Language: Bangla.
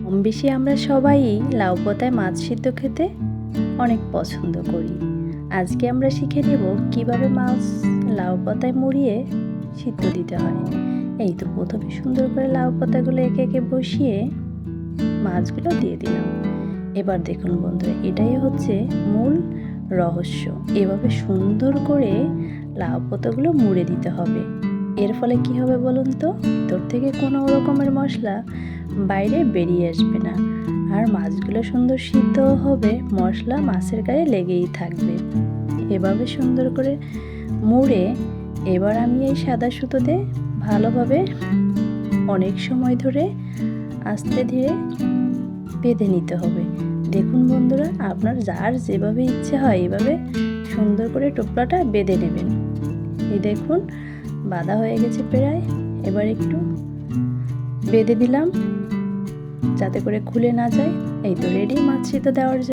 কম বেশি আমরা সবাই লাউ পাতায় মাছ সিদ্ধ খেতে অনেক পছন্দ করি। আজকে আমরা শিখে নেব কিভাবে মাছ লাউ পাতায় মুড়িয়ে সিদ্ধ দিতে হয়। এই তো প্রথমে সুন্দর করে লাউ পাতাগুলো একে একে বসিয়ে মাছগুলো দিয়ে দিলাম। এবার দেখুন বন্ধুরা, এটাই হচ্ছে মূল রহস্য। এভাবে সুন্দর করে লাউ পাতাগুলো মুড়ে দিতে হবে। এর ফলে কি হবে বলুন তো, ভিতর থেকে কোনো রকমের মশলা বাইরে বেরিয়ে আসবে না, আর মাছগুলো সুন্দর সিদ্ধ হবে, মশলা মাছের গায়ে লেগেই থাকবে। এভাবে সুন্দর করে মুড়ে এবার আমি এই সাদা সুতোতে ভালোভাবে অনেক সময় ধরে আস্তে ধীরে বেঁধে নিতে হবে। দেখুন বন্ধুরা, আপনার যার যেভাবে ইচ্ছে হয় এভাবে সুন্দর করে টোপলাটা বেঁধে নেবেন। এই দেখুন বাঁধা হয়ে গেছে প্রায়। এবার একটু বেঁধে দিলাম যাতে করে খুলে না যায়। এই তো রেডি মাছ সিদ্ধ দেওয়ার জন্য।